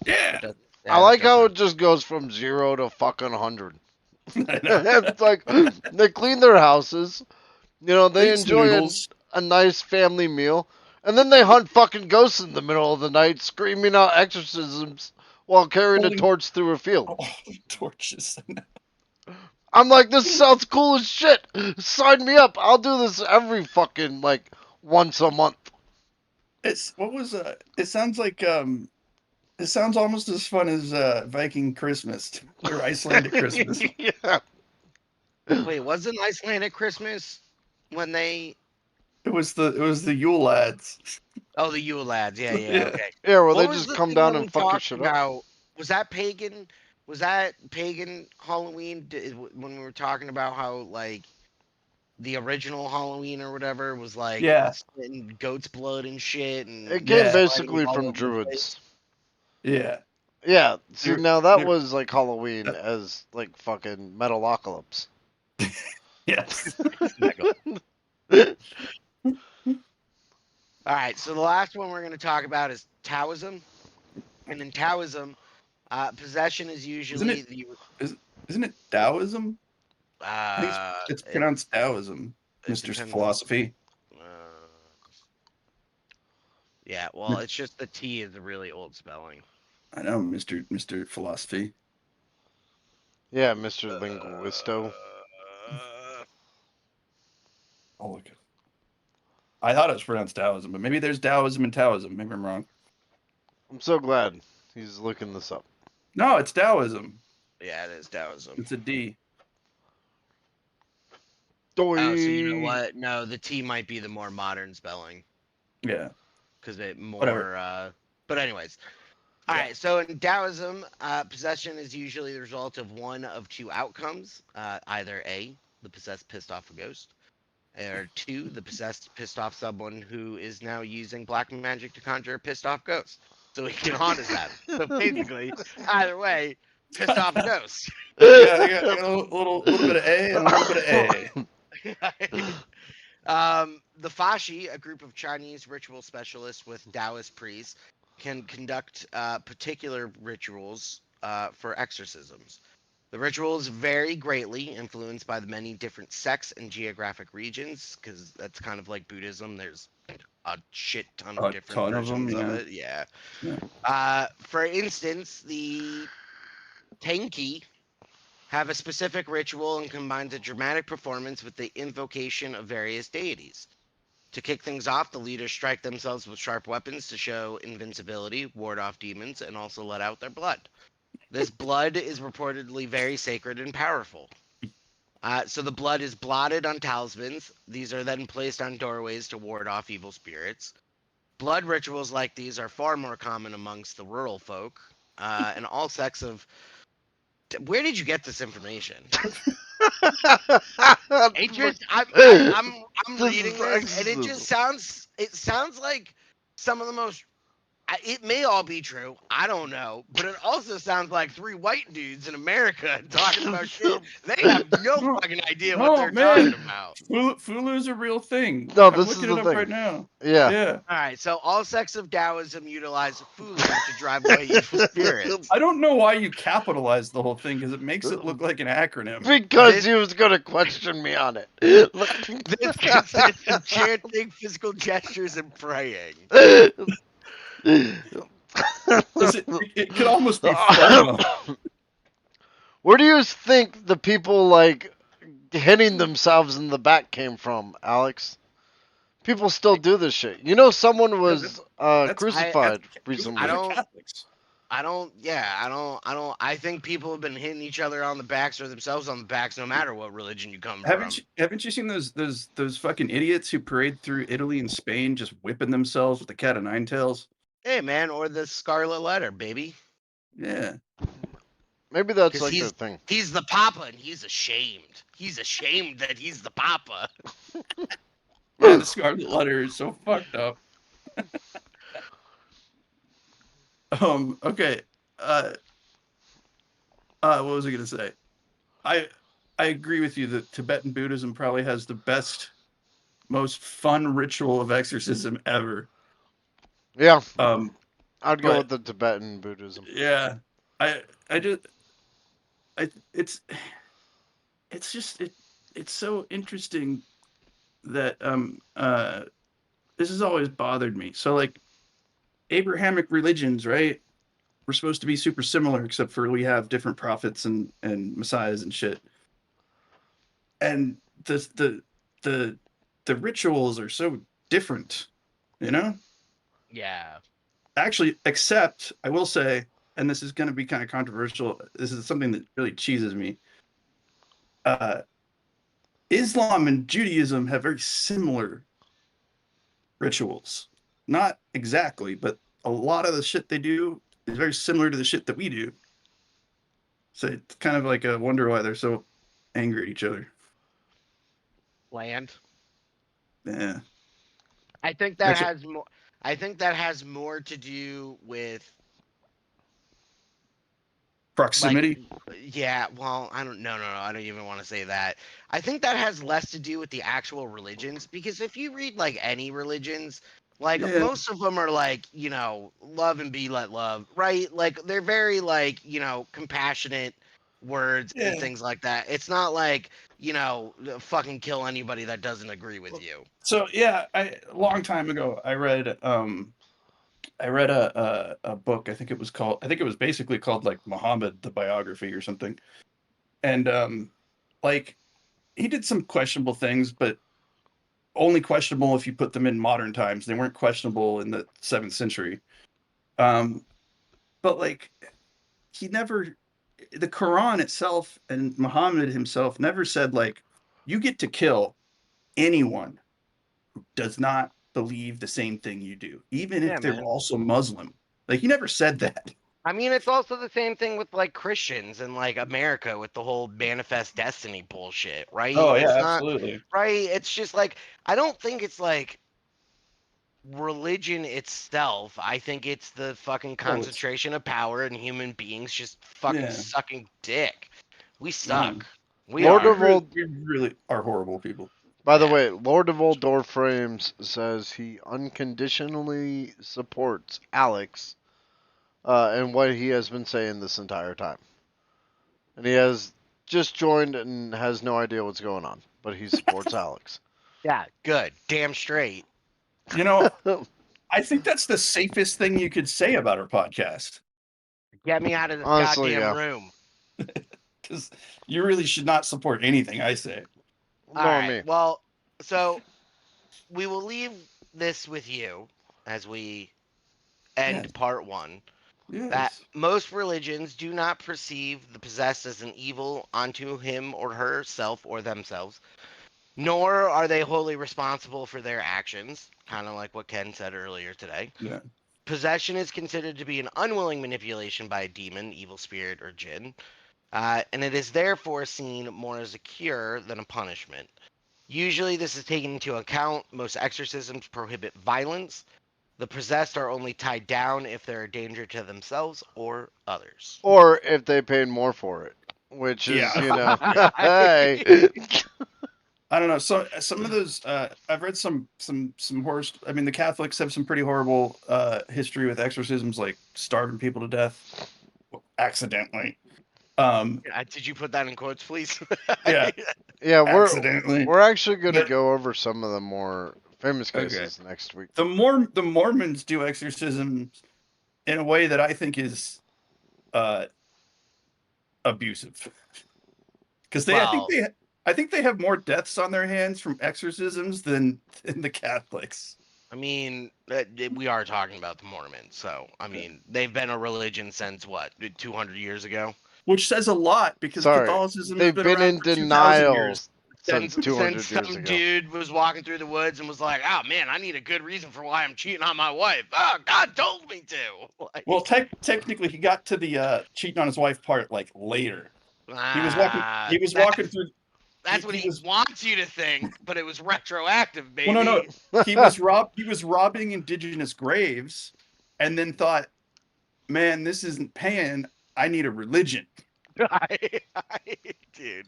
Yeah. That does, I yeah, that like does how sound. it just goes from 0 to fucking 100. I know. It's like they clean their houses, They they eat some enjoy noodles. a nice family meal, and then they hunt fucking ghosts in the middle of the night, screaming out exorcisms while carrying a Holding torch through a field. torches. I'm like, this sounds cool as shit. Sign me up. I'll do this every fucking like once a month. It's what was it sounds like it sounds almost as fun as Viking Christmas or Icelandic Christmas. Yeah. Wait, wasn't Icelandic Christmas when they? It was the Yule lads. Oh, the Yule lads. Yeah, yeah. Yeah. Okay. Yeah, where they What was just the come thing down that we and fucking talked shit up. about? Was that pagan? Was that pagan Halloween? When we were talking about how like the original Halloween or whatever was like Yeah. spitting goat's blood and shit and It came Yeah. fighting basically all from over the druids. place. Yeah. Yeah, see They're, now that they're, was like Halloween uh, as like fucking Metalocalypse. yes. All right, so the last one we're going to talk about is Taoism, and in Taoism, possession is Isn't usually it the is, isn't it Taoism? I think uh, it's it pronounced Taoism, it Mr. depends. Philosophy. Uh, yeah, well, it's just the T is a really old spelling. I know, Mr. Philosophy. Yeah, Mr. Linguisto. Uh, Oh, look. I thought it was pronounced Taoism, but maybe there's Taoism and Taoism. Maybe I'm wrong. I'm so glad he's looking this up. No, it's Taoism. yeah, it is Taoism. It's a D. Oh, so you know Doi. what? No, the T might be the more modern spelling Yeah. because it Whatever. more. But anyways, all Yeah. right. So in Taoism, possession is usually the result of one of two outcomes: either A, the possessed pissed off a ghost, or two, the possessed pissed off someone who is now using black magic to conjure a pissed off ghost, so he can haunt his ass. So basically, either way, pissed off a ghost. Yeah, I got a little bit of A and a little bit of A. The Fashi, a group of Chinese ritual specialists with Taoist priests, can conduct particular rituals for exorcisms. The rituals vary greatly, influenced by the many different sects and geographic regions, because that's kind of like Buddhism. There's a shit ton of A different ton of them. versions of Yeah. it. Yeah. Yeah. For instance, the Tenki have a specific ritual and combines a dramatic performance with the invocation of various deities. To kick things off, the leaders strike themselves with sharp weapons to show invincibility, ward off demons, and also let out their blood. This blood is reportedly very sacred and powerful. So the blood is blotted on talismans. These are then placed on doorways to ward off evil spirits. Blood rituals like these are far more common amongst the rural folk, and all sects of. Where did you get this information? It just I'm This is reading this and exorcism. it sounds like some of the most it may all be true. I don't know, but it also sounds like three white dudes in America talking about shit. They have no fucking idea what Oh they're talking man, about. Fulu's a real thing. No, I'm this is looking it the up thing. right now. Yeah. Yeah. All right, so all sects of Taoism utilize Fulu to drive away evil spirits. I don't know why you capitalized the whole thing because it makes it look like an acronym. Because This he was gonna question me on it. this consists of chanting, physical gestures, and praying. It could almost be FOMO. Where do you think the people like hitting themselves in the back came from, Alex? People still do this shit. You know, someone was That's crucified it was recently. I the don't Catholics. I think people have been hitting each other on the backs or themselves on the backs no matter what religion you come from. Haven't you seen those fucking idiots who parade through Italy and Spain just whipping themselves with the cat of nine tails? Hey man, or the Scarlet Letter, baby. Yeah. Maybe that's Because like their thing. he's the Papa and he's ashamed. He's ashamed that he's the Papa. Yeah, the Scarlet Letter is so fucked up. Okay. What was I gonna say? I I agree with you that Tibetan Buddhism probably has the best, most fun ritual of exorcism ever. Yeah, Um, I'd go with but the Tibetan Buddhism. yeah, I just I it's just it's so interesting that this has always bothered me. So like Abrahamic religions, right? We're supposed to be super similar, except for we have different prophets and messiahs and shit. And the the rituals are so different, you know? Yeah. Actually, except I will say, and this is going to be kind of controversial. This is something that really cheeses me. Uh, Islam and Judaism have very similar rituals. Not exactly, but a lot of the shit they do is very similar to the shit that we do. So it's kind of like a wonder why they're so angry at each other. Land. Yeah. I think that Actually, has more I think that has more to do with like proximity. yeah, well, I don't even want to say that. I think that has less to do with the actual religions because if you read like any religions, like Yeah. most of them are like, love and be let love, right? Like they're very like, compassionate words and Yeah. things like that. It's not like, fucking kill anybody that doesn't agree with you. So yeah, a long time ago I read a book. I think it was basically called like Muhammad the biography or something. And like he did some questionable things, but only questionable if you put them in modern times. They weren't questionable in the 7th century. Um, but like he never, the Quran itself and Muhammad himself never said like you get to kill anyone who does not believe the same thing you do, even Yeah, if they're man. also Muslim. Like he never said that. I mean, it's also the same thing with like Christians and like America with the whole manifest destiny bullshit, right? Oh yeah, It's not absolutely. right. It's just like I don't think it's like religion itself. I think it's the fucking Oh, it's concentration of power and human beings just fucking yeah. sucking dick. We No, suck. We Lord are. of Old. we really are horrible people. By the Yeah. way, Lord of Old Frames says he unconditionally supports Alex and what he has been saying this entire time. And he has just joined and has no idea what's going on, but he supports Alex. Yeah. Good. Damn straight. You know, I think that's the safest thing you could say about our podcast Get me out of this Honestly, goddamn yeah. room. because you really should not support anything I say. All Nor right. me. Well, so we will leave this with you as we end Yes. part one. That Yes. most religions do not perceive the possessed as an evil unto him or herself or themselves, nor are they wholly responsible for their actions, kind of like what Ken said earlier today. Yeah. Possession is considered to be an unwilling manipulation by a demon, evil spirit, or jinn, and it is therefore seen more as a cure than a punishment. Usually, this is taken into account. Most exorcisms prohibit violence. The possessed are only tied down if they're a danger to themselves or others. Or if they paid more for it, which is, Yeah. hey. I don't know. So some of those I've read some horror. I mean, the Catholics have some pretty horrible history with exorcisms, like starving people to death accidentally. Did you put that in quotes, please? Yeah, Yeah, accidentally. we're actually going to But go over some of the more famous okay, cases next week. the Mormons do exorcisms in a way that I think is uh abusive because Well, I think they have more deaths on their hands from exorcisms than the Catholics. I mean, we are talking about the Mormons, so I mean, they've been a religion since what, 200 years ago? Which says a lot because Sorry, Catholicism has they've been been around in for 2,000 denial years. since Since 200 years some ago. dude was walking through the woods and was like, "Oh man, I need a good reason for why I'm cheating on my wife." Oh, God told me to. Well, Like, technically, he got to the cheating on his wife part like later. He was walking. ah, He was walking through. that's what He he was. wants you to think, but it was retroactive, Well, no, no. baby. He was robbing indigenous graves, and then thought, "Man, this isn't paying. I need a religion." Dude.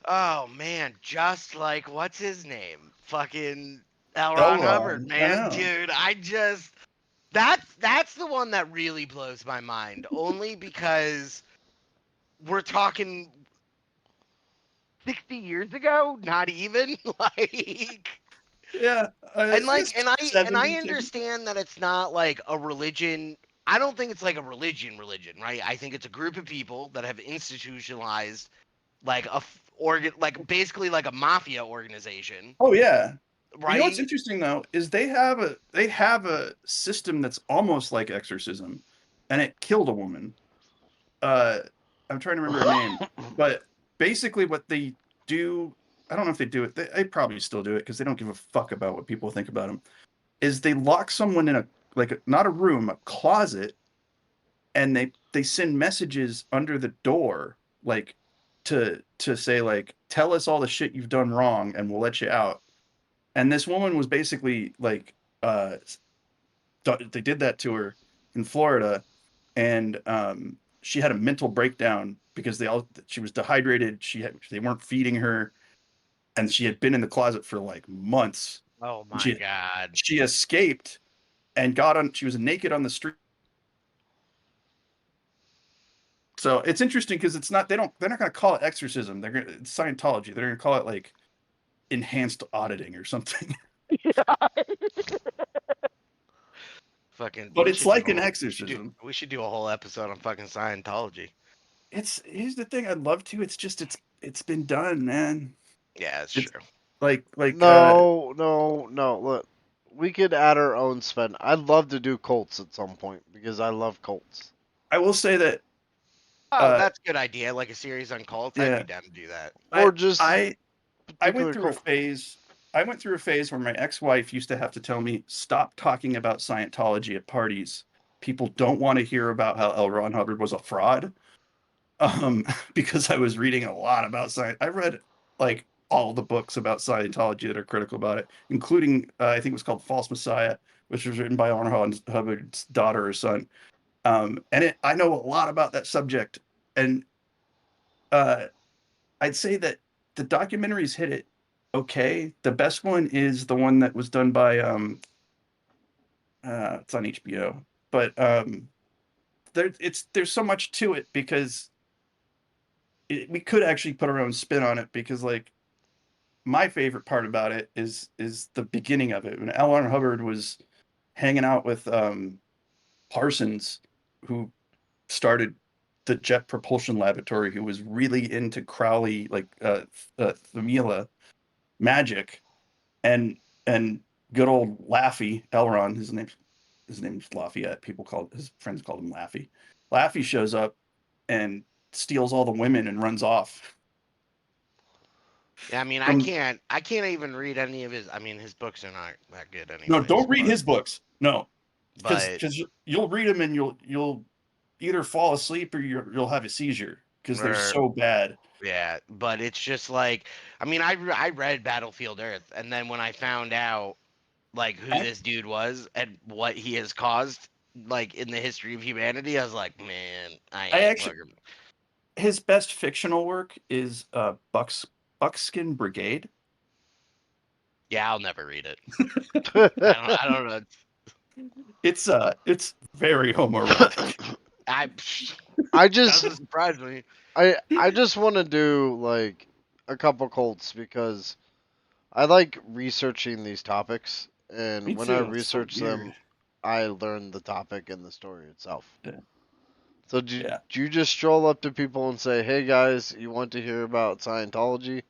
Oh man, just like what's his name? Fucking L. Ron Hubbard, Elrond. I man. know. Dude, I just that's the one that really blows my mind. Only because we're talking 60 years ago, not even like Yeah. and I guess like and I 70. understand that it's not like a religion. I don't think it's like a religion, right? I think it's a group of people that have institutionalized like organ like basically like a mafia organization, Oh yeah. You know what's right? interesting though is they have a system that's almost like exorcism, and it killed a woman. Uh, I'm trying to remember her name, but basically what they do, I don't know if they do it. They probably still do it because they don't give a fuck about what people think about them. Is they lock someone in a not a room, a closet, and they send messages under the door like to say like tell us all the shit you've done wrong and we'll let you out. And this woman was basically like uh they did that to her in Florida, and she had a mental breakdown because she was dehydrated. They weren't feeding her, and she had been in the closet for like months. Oh And my god. she escaped and got on. She was naked on the street. So it's interesting because it's not they're not going to call it exorcism. It's Scientology. They're going to call it like enhanced auditing or something. Fucking But it's like an exorcism. we should do a whole episode on fucking Scientology. It's Here's the thing. I'd love to. It's been done, man. Yeah, it's It's true. like No, no, no. Look, we could add our own spin. I'd love to do Colts at some point because I love Colts. I will say that Oh, uh that's a good idea. Like a series on cults. I'd be yeah, down to do that. Or I just I I went particular through a cult. phase I went through a phase where my ex-wife used to have to tell me stop talking about Scientology at parties. People don't want to hear about how L. Ron Hubbard was a fraud. Because I was reading a lot about science. I read like all the books about Scientology that are critical about it, including I think it was called False Messiah, which was written by Ron Hubbard's daughter or son. I know a lot about that subject, and uh, I'd say that the documentaries hit it okay. The best one is the one that was done by it's on HBO, but there's so much to it because we could actually put our own spin on it because like my favorite part about it is the beginning of it when L. Ron Hubbard was hanging out with Parsons, who started the Jet Propulsion Laboratory, who was really into Crowley, like Thamila magic, and good old Laffy Elron, his name's Lafayette. His friends called him Laffy. Laffy shows up and steals all the women and runs off. Yeah, I mean, From I can't even read any of his. I mean, his books are not that good, No, anyways. don't read his books. No, because But you'll read them and you'll either fall asleep or you'll have a seizure because they're or so bad. yeah, but it's just like, I mean, I read Battlefield Earth, and then when I found out like who I, this dude was and what he has caused, like in the history of humanity, I was like, man, I I ain't actually fucking. his best fictional work is Buckskin Brigade. Yeah, I'll never read it. I I don't know. It's very homoerotic. I just doesn't surprise me. I just want to do like a couple cults because I like researching these topics, Me and when I too. It's so research weird. them, I learn the topic and the story itself. Yeah. So do Yeah. you just stroll up to people and say, "Hey guys, you want to hear about Scientology?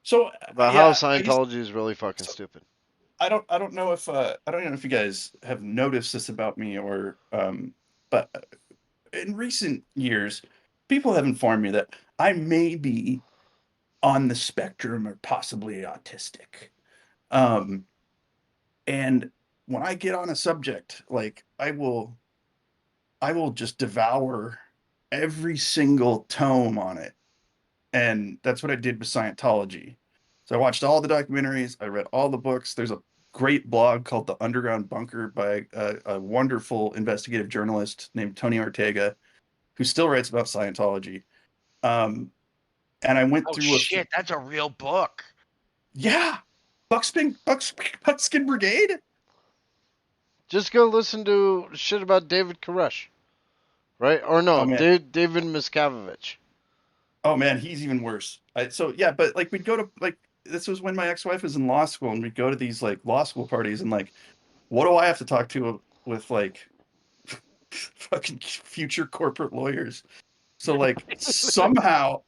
So About how yeah, I just Scientology is really fucking so stupid." I don't know if you guys have noticed this about me or but in recent years, people have informed me that I may be on the spectrum or possibly autistic. Um, and when I get on a subject, like I will just devour every single tome on it. And that's what I did with Scientology. So I watched all the documentaries, I read all the books. There's a great blog called The Underground Bunker by a wonderful investigative journalist named Tony Ortega, who still writes about Scientology. Um, and I went Oh through shit, that's a real book. yeah, Buckskin Brigade. Just go listen to shit about David Koresh, right? Or Oh no, man, David Miscavige. oh man, he's even worse. So yeah, but like we'd go to like this was when my ex-wife was in law school, and we'd go to these like law school parties, and like, what do I have to talk to with like fucking future corporate lawyers? So like somehow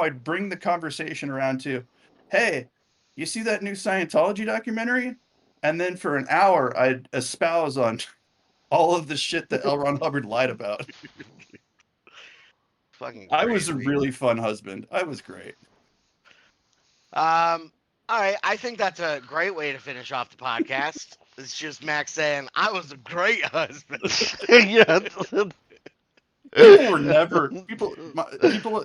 I'd bring the conversation around to, hey, you see that new Scientology documentary? And then for an hour I'd espouse on all of the shit that L. Ron Hubbard lied about. Fucking I was a crazy. really fun husband. I was great. All right, I think that's a great way to finish off the podcast. It's just Max saying I was a great husband. Yeah. People were never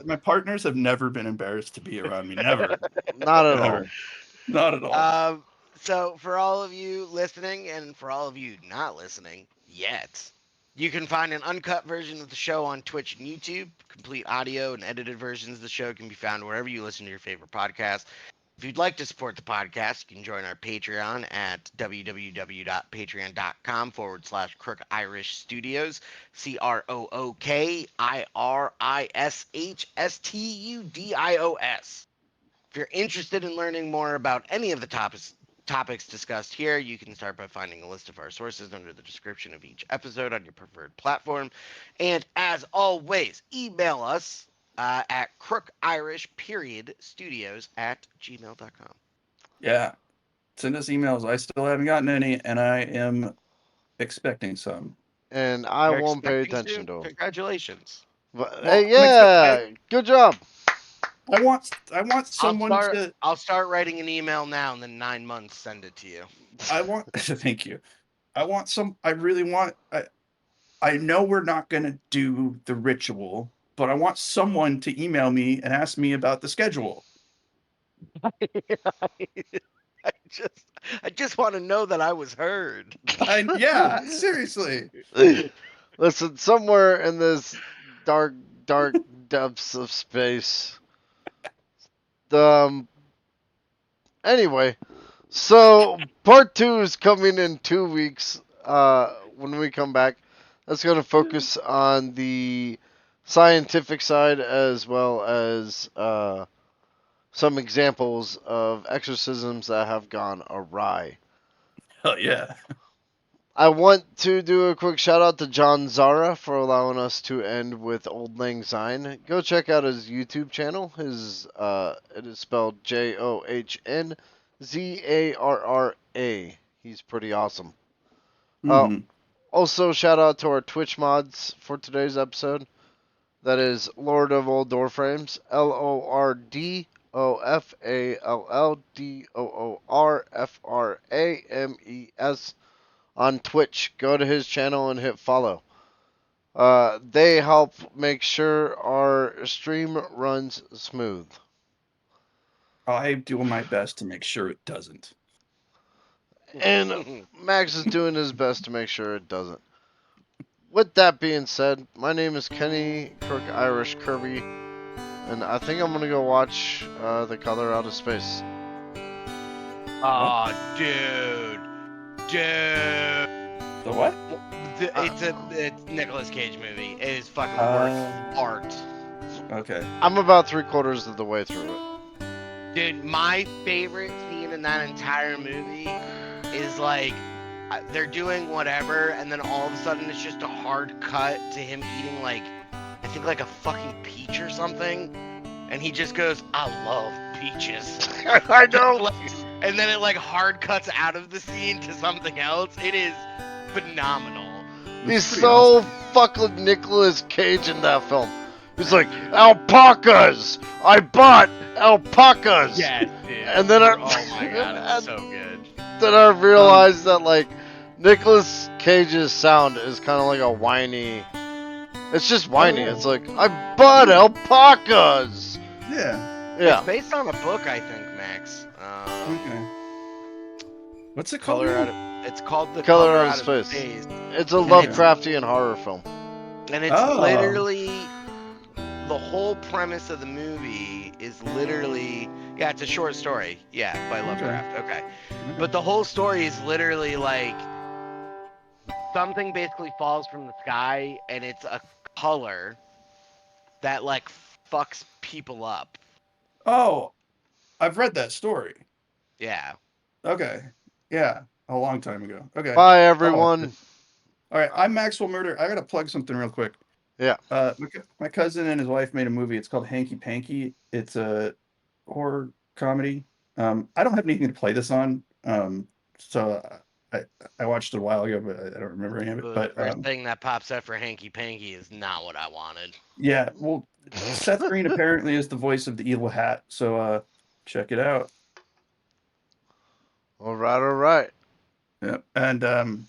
my partners have never been embarrassed to be around me. Never. Not at all. Never. Not at all. Um, so for all of you listening and for all of you not listening yet, you can find an uncut version of the show on Twitch and YouTube. Complete audio and edited versions of the show can be found wherever you listen to your favorite podcast. If you'd like to support the podcast, you can join our Patreon at www.patreon.com/Crook Irish Studios. CROOKIRISHSTUDIOS. If you're interested in learning more about any of the topics discussed here, you can start by finding a list of our sources under the description of each episode on your preferred platform. And as always, email us at crookirish.studios@gmail.com. Yeah. Send us emails. I still haven't gotten any, and I am expecting some. And I You're won't pay expecting attention to? to them. Congratulations. But, Well, hey, I'm expect. yeah, good job. I want someone to. I'll start writing an email now and then 9 months send it to you. I want. Thank you. I want some. I really want. I know we're not going to do the ritual, but I want someone to email me and ask me about the schedule. I just I just want to know that I was heard. Yeah, seriously. Listen, somewhere in this dark, dark depths of space. Um. Anyway, so part 2 is coming in 2 weeks. When we come back, that's going to focus on the scientific side as well as some examples of exorcisms that have gone awry. Hell yeah. I want to do a quick shout out to John Zara for allowing us to end with Old Lang Syne. Go check out his YouTube channel. It is spelled JOHN Zarra. He's pretty awesome. Hmm. Also, shout out to our Twitch mods for today's episode. That is Lord of Old Doorframes, LordFALLDOORFRAMES on Twitch. Go to his channel and hit follow. They help make sure our stream runs smooth. I do my best to make sure it doesn't. And Max is doing his best to make sure it doesn't. With that being said, my name is Kenny Crook Irish Kirby, and I think I'm gonna go watch The Color Out of Space. Oh, dude. The what? It's Nicolas Cage movie. It is fucking worth art. Okay. I'm about 3/4 of the way through it. Dude, my favorite scene in that entire movie is like they're doing whatever, and then all of a sudden it's just a hard cut to him eating like I think like a fucking peach or something, and he just goes, "I love peaches." I know. And then it like hard cuts out of the scene to something else. It is phenomenal. He's so fucking Nicolas Cage in that film. He's like, alpacas! I bought alpacas! Yes, dude. And then oh my god, it's so good. Then I realized that like Nicolas Cage's sound is kind of like a whiny. It's just whiny. It's like, I bought alpacas! Yeah. Yeah. It's based on a book, I think, Max. Okay. What's it called? It's called The Color Color Out Out of of Space. Space. It's a Lovecraftian horror film. And it's Oh. literally the whole premise of the movie is literally it's a short story. Yeah, by Lovecraft. Okay. But the whole story is literally like something basically falls from the sky and it's a color that like fucks people up. Oh, I've read that story. Yeah. Okay. Yeah. A long time ago. Okay. Bye, everyone. All right. I'm Maxwell Murder. I got to plug something real quick. Yeah. My cousin and his wife made a movie. It's called Hanky Panky. It's a horror comedy. I don't have anything to play this on. So I watched it a while ago, but I don't remember any of it. The But first thing that pops up for Hanky Panky is not what I wanted. yeah, well, Seth Green apparently is the voice of the Evil Hat. So check it out. All right. Yeah, and